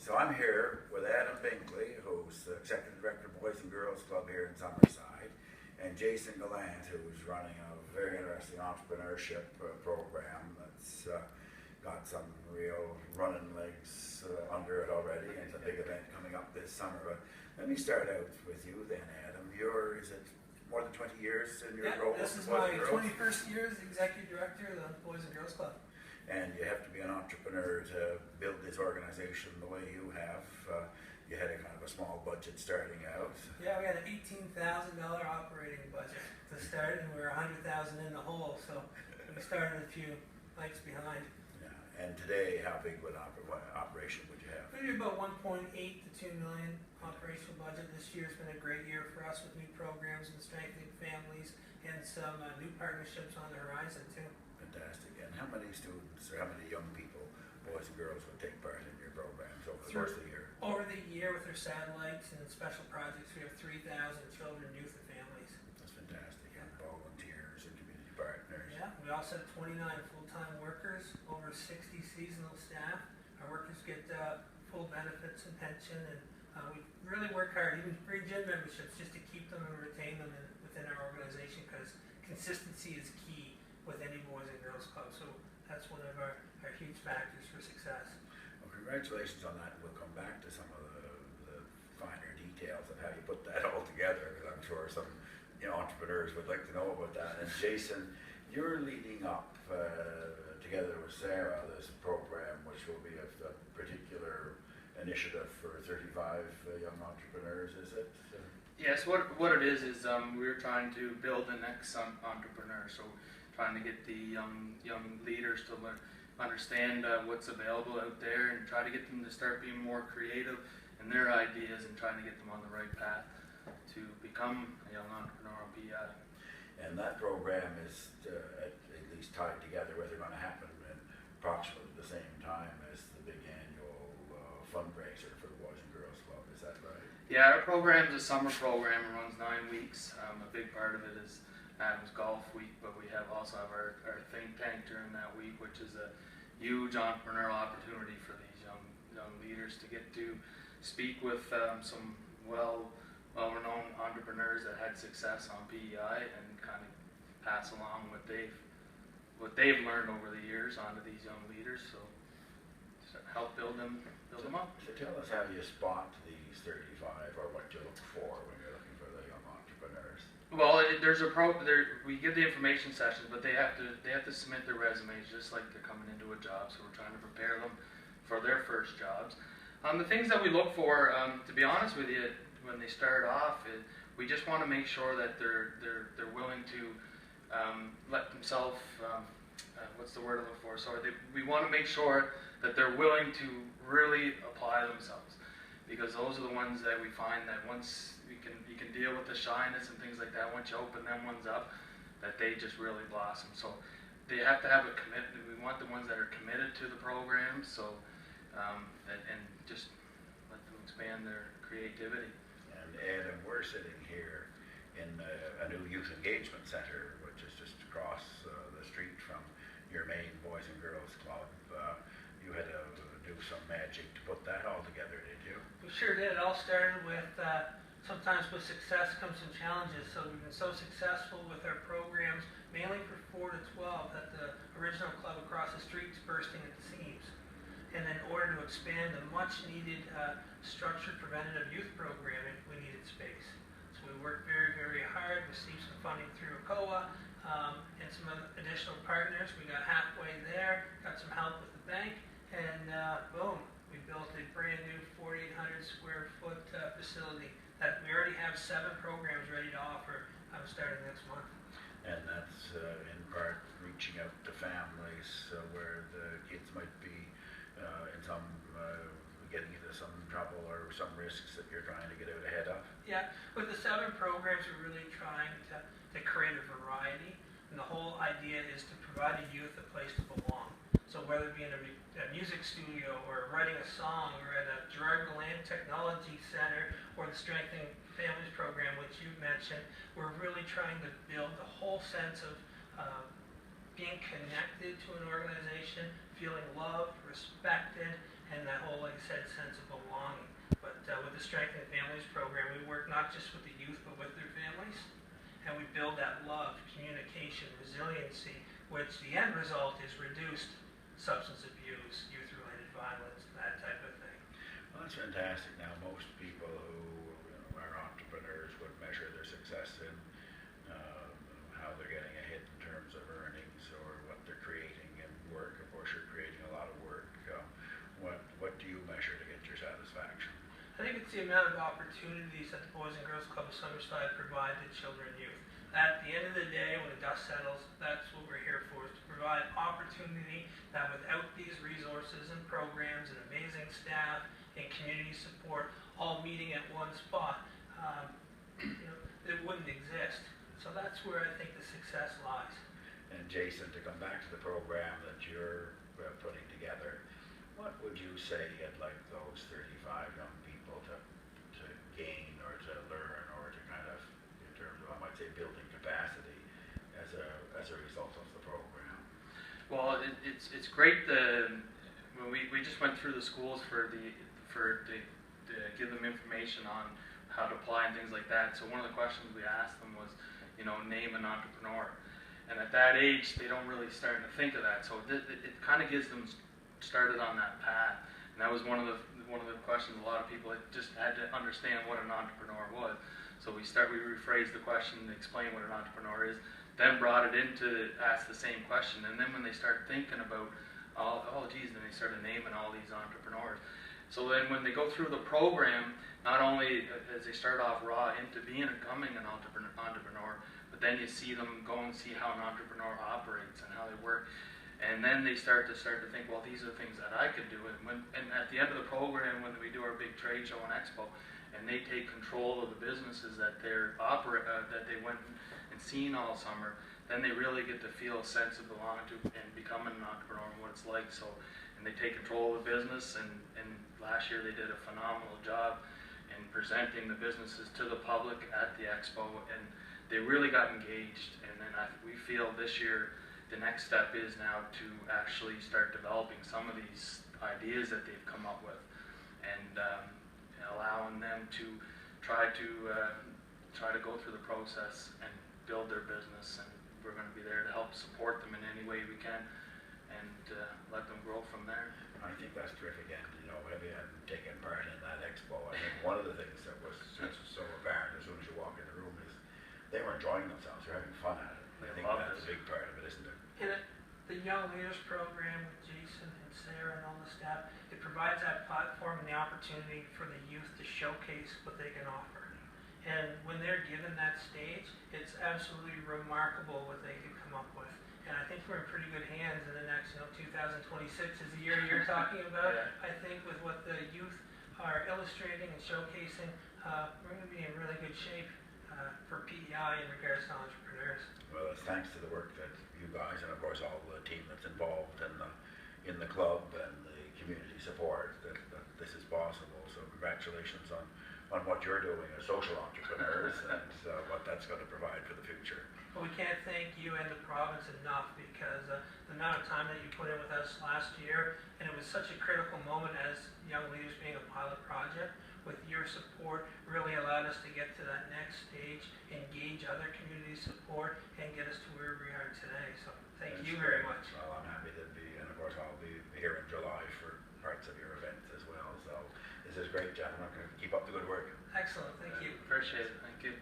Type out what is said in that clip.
So I'm here with Adam Binkley, who's the Executive Director of Boys and Girls Club here in Summerside, and Jason Gallant, who's running a very interesting entrepreneurship program that's got some real running legs under it already, and it's a big event coming up this summer. But let me start out with you then, Adam. Is it more than 20 years in your role? This is my 21st year as Executive Director of the Boys and Girls Club. And you have to be an entrepreneur to build this organization the way you have. You had a kind of a small budget starting out. Yeah, we had an $18,000 operating budget to start, and we were $100,000 in the hole, so we started a few nights behind. Yeah. And today, how big what operation would you have? Maybe about 1.8 to 2 million operational budget. This year's been a great year for us with new programs and strengthening families and some new partnerships on the horizon too. Fantastic. And how many students or how many young people, boys and girls, would take part in your programs over the course of the year? Over the year with our satellites and special projects, we have 3,000 children, youth, and families. That's fantastic. And volunteers and community partners. Yeah, we also have 29 full-time workers, over 60 seasonal staff. Our workers get full benefits and pension, and we really work hard, even free gym memberships, just to keep them and retain them within our organization, because consistency is key with any Boys and Girls Club. So that's one of our huge factors for success. Well, congratulations on that. We'll come back to some of the finer details of how you put that all together, because I'm sure some entrepreneurs would like to know about that. And Jason, you're leading up together with Sarah this program, which will be a particular initiative for 35 young entrepreneurs, is it? Yes, what it is we're trying to build the next entrepreneur. So trying to get the young leaders to understand what's available out there, and try to get them to start being more creative in their ideas, and trying to get them on the right path to become a young entrepreneur on PEI. And that program is at least tied together, where they're going to happen in approximately the same time as the big annual fundraiser for the Boys and Girls Club. Is that right? Yeah, our program is a summer program. It runs 9 weeks. A big part of it is Adam's Golf Week, but we also have our think tank during that week, which is a huge entrepreneurial opportunity for these young leaders to get to speak with some well-renowned entrepreneurs that had success on PEI, and kind of pass along what they've learned over the years onto these young leaders. So help build them up. So tell us how you spot these 35, or what you look for when you're looking for the young entrepreneurs. Well, we give the information sessions, but they have to submit their resumes just like they're coming into a job. So we're trying to prepare them for their first jobs. The things that we look for, to be honest with you, when they start off, we just want to make sure that they're willing to let themselves. What's the word I'm looking for? Sorry, we want to make sure that they're willing to really apply themselves, because those are the ones that we find that once you can deal with the shyness and things like that. Once you open them ones up, that they just really blossom. So they have to have a commitment. We want the ones that are committed to the program. So and just let them expand their creativity. And Adam, we're sitting here in a new youth engagement center, which is just across the street from your main Boys and Girls Club. You had to do some magic to put that all together, did you? We sure did. It all started with sometimes with success comes some challenges. So we've been so successful with our programs, mainly for 4 to 12, that the original club across the street is bursting at the seams. And in order to expand the much-needed structured preventative youth programming, we needed space. So we worked very, very hard, received some funding through ACOA and some additional partners. We got halfway there, got some help with the bank, and boom, we built a brand new 4,800 square foot facility that we already have 7 programs ready to offer starting next month. And that's in part reaching out to families where the kids might be in some getting into some trouble or some risks that you're trying to get out ahead of. Yeah, with the 7 programs, we're really trying to create a variety, and the whole idea is to provide a youth a place to belong. So whether it be in a music studio, or writing a song, or at a Gallant Technology Center, or the Strengthening Families program, which you mentioned, we're really trying to build the whole sense of being connected to an organization, feeling loved, respected, and that whole, like I said, sense of belonging. the Strengthening Families program, we work not just with the youth, but with their families. And we build that love, communication, resiliency, which the end result is reduced substance abuse, youth-related violence, that type of thing. Well, that's fantastic. Now, most people who are entrepreneurs would measure their success in how they're getting ahead in terms of earnings or what they're creating in work. Of course, you're creating a lot of work. What do you measure to get your satisfaction? I think it's the amount of opportunities that the Boys and Girls Club of Summerside provide to children and youth. At the end of the day, when the dust settles, that's what we're here for, is to provide opportunity that without these resources and programs and amazing staff and community support all meeting at one spot, it wouldn't exist. So that's where I think the success lies. And Jason, to come back to the program that you're putting together, what would you say you'd like those 35 young people to gain or to learn or to kind of, in terms of, I might say, building capacity as a result of the program? Well, it's great when we just went through the schools to give them information on how to apply and things like that. So one of the questions we asked them was, name an entrepreneur. And at that age, they don't really start to think of that. So it kind of gets them started on that path. And that was one of the questions. A lot of people just had to understand what an entrepreneur was. So we rephrased the question to explain what an entrepreneur is, then brought it in to ask the same question. And then when they start thinking about, then they started naming all these entrepreneurs. So then when they go through the program, not only as they start off raw into becoming an entrepreneur, but then you see them go and see how an entrepreneur operates and how they work. And then they start to think, well, these are things that I could do. And at the end of the program, when we do our big trade show and expo, and they take control of the businesses that that they went and seen all summer, then they really get to feel a sense of belonging to and becoming an entrepreneur and what it's like. So, and they take control of the business. And last year they did a phenomenal job in presenting the businesses to the public at the expo, and they really got engaged. And then we feel this year, the next step is now to actually start developing some of these ideas that they've come up with and allowing them to try to go through the process and build their business. And we're going to be there to help support them in any way we can and let them grow from there. I think that's terrific. And, having taken part in that expo, I think one of the things that was so apparent as soon as you walk in the room is they were enjoying themselves. They're having fun at it. I think that's a big part of it, isn't it? And the Young Leaders Program with Jason and Sarah and all the staff, it provides that platform and the opportunity for the youth to showcase what they can offer. And when they're given that stage, it's absolutely remarkable what they can come up with. And I think we're in pretty good hands in the next, 2026 is the year you're talking about. Yeah. I think with what the youth are illustrating and showcasing, we're going to be in really good shape for PEI in regards to entrepreneurs. Well, it's thanks to the work that you guys and of course all the team that's involved in the club and the community support that this is possible. So congratulations on what you're doing as social entrepreneurs and what that's going to provide for the future. Well, we can't thank you and the province enough because the amount of time that you put in with us last year, and it was such a critical moment as Young Leaders being a pilot project. With your support, really allowed us to get to that next stage, engage other community support, and get us to where we are today. So thank you very much. Well, I'm happy to be, and of course I'll be here in July for parts of your event as well. So this is great, gentlemen. Keep up the good work. Excellent. Thank you. Appreciate it. Thank you.